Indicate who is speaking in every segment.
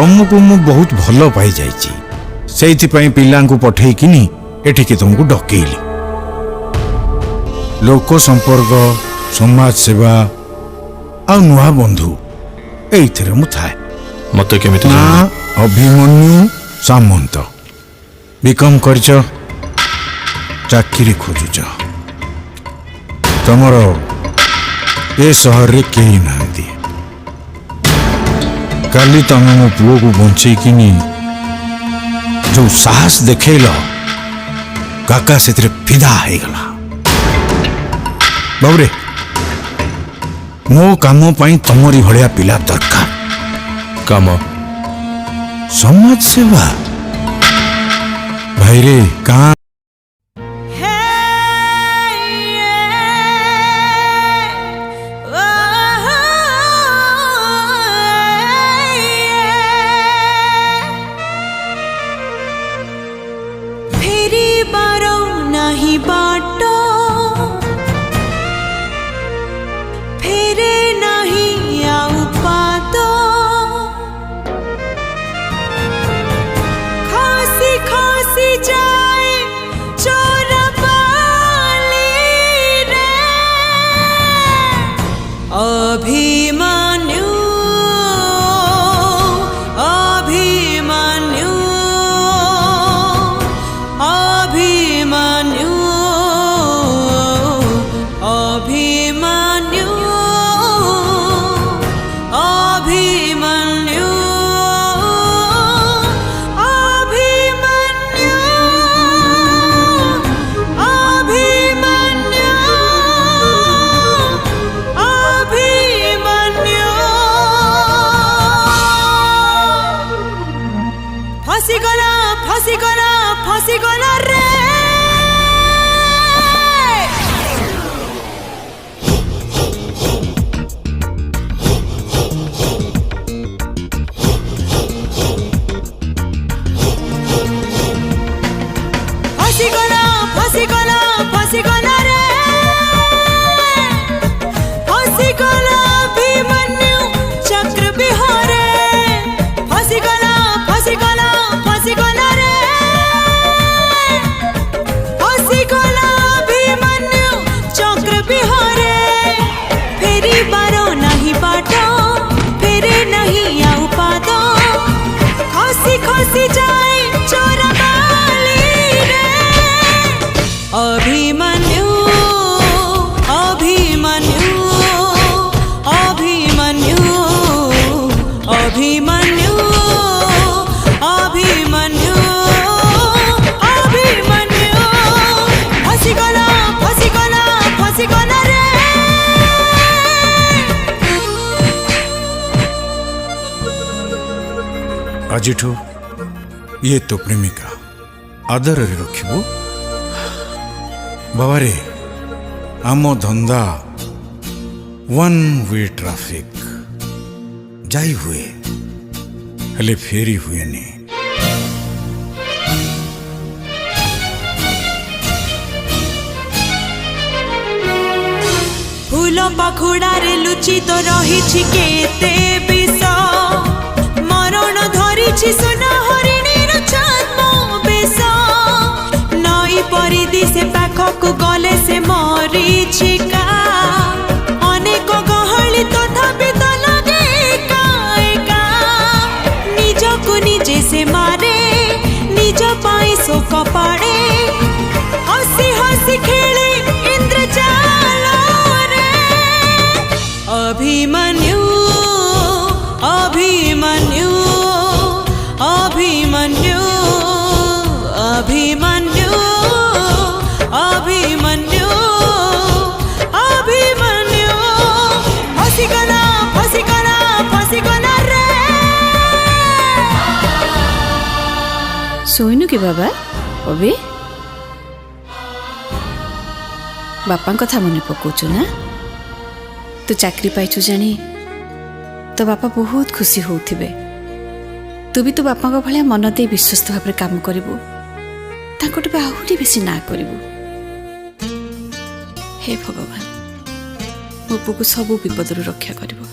Speaker 1: तुमको मु बहुत भल पाई जाइछि सेइथिपई पिलांकु पठेइकिनी एठिके तुमको डकेइली। लोक संपर्क समाज सेवा आ नुआ बंधु एइथिरे मु थाए।
Speaker 2: मते केमिति
Speaker 1: ना अभिमन्यु सामंत बिकम करछ चाकरी खोजुछ तमर ए शहर रे केही नांती। काली तमे मो पुओ को बंचे किनी जो साहस देखेल काका से फिदा है गला। बाबरे मो काम पाई तमरी भलिया पिला दरकार।
Speaker 2: काम
Speaker 1: समाज सेवा भाई रे कहाँ आजिठो ये तो प्रेमिका आदर रे रखिबो। बाबा रे आम धंदा वन वे ट्रैफिक जाई हुए हले फेरी हुए ने।
Speaker 3: फूल पाखुड़ा रे लुचि तो रही केते विष मरण धरिछि सुना हरिणीर छद्म बेश नई परिधि से पाखक गले से मरीचिका अनेक गहली तथापि तो लगे एका एका निजकु निजे से मारे निज पाई शोक पाड़े हसी हसी खेले इंद्रजाल रे अभिमन्यु अभिमन्यु अभिमन्यु अभिमन्यु अभिमन्यु अभिमन्यु फसिगला फसिगला फसिगला रे।
Speaker 4: सोइनु के बाबा अबे बापा कथा मन पकाउछु ना तू चाकरी पाइछु जानी तो बापा बहुत खुशी होउथिबे। तू भी तो बापा को भलिया मन दे विश्वस्त भाव काम करिवु ताकटबे आहुरी बेसी ना करिवु। हे भगवान मो पुकु सब विपदरु रक्षा करिवु।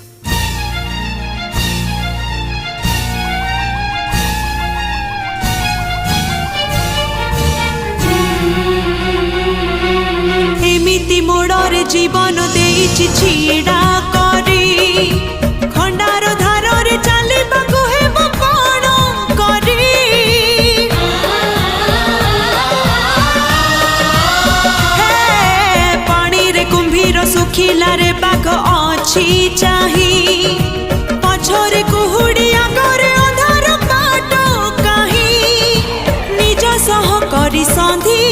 Speaker 3: मोड़े जीवन देइछि छीड़ा करी खंडार धार चलबाकू हेब कौन करी पानी रे कुंभीर सुखिला रे बाघ अछि चाही पछरे कुहुड़ी आगरे अंधार बाट काहीं निज सह करी संधि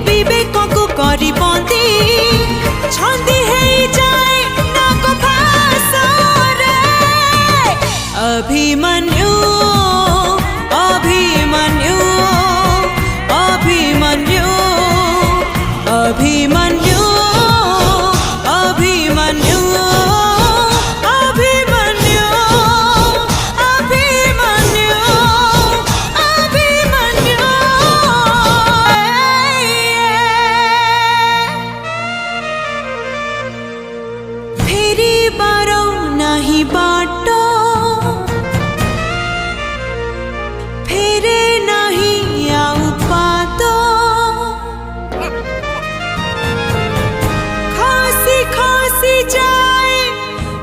Speaker 3: विवेक को करी बंदी छंदी है जाए नाग भासरे अभिमन्यु अभिमन्यु अभिमन्यु अभिमन्यु अभिमन्यु अभिमन्यु अभिमन्यु अभिमन्यु फेरी बारो नहीं बाट फेरे नहीं आउ पाद खासी खासी जाए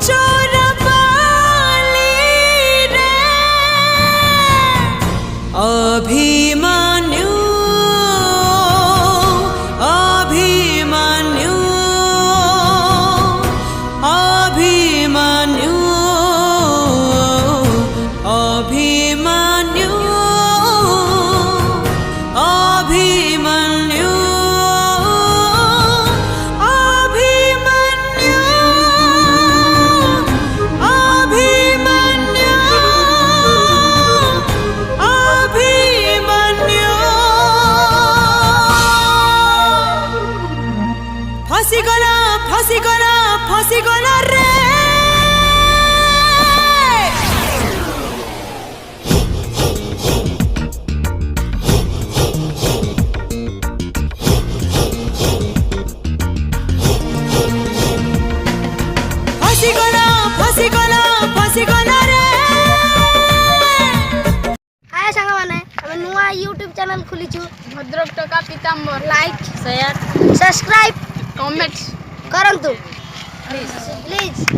Speaker 3: चोरा बाली रे अभिमन्यु अभिमन्यु अभिमन्यु अभिमन्यु अभिमन्यु अभिमन्यु अभिमन्यु अभिमन्यु फसिगला फसिगला फसिगला रे फसिगला फसिगला फसिगला रे
Speaker 5: हाय सांग माने हम नुआ यूट्यूब चैनल खुलीछु
Speaker 6: भद्रक टका पीताम्बर
Speaker 5: लाइक
Speaker 6: शेयर
Speaker 5: सब्सक्राइब
Speaker 6: कमेंट्स
Speaker 5: करंतु प्लीज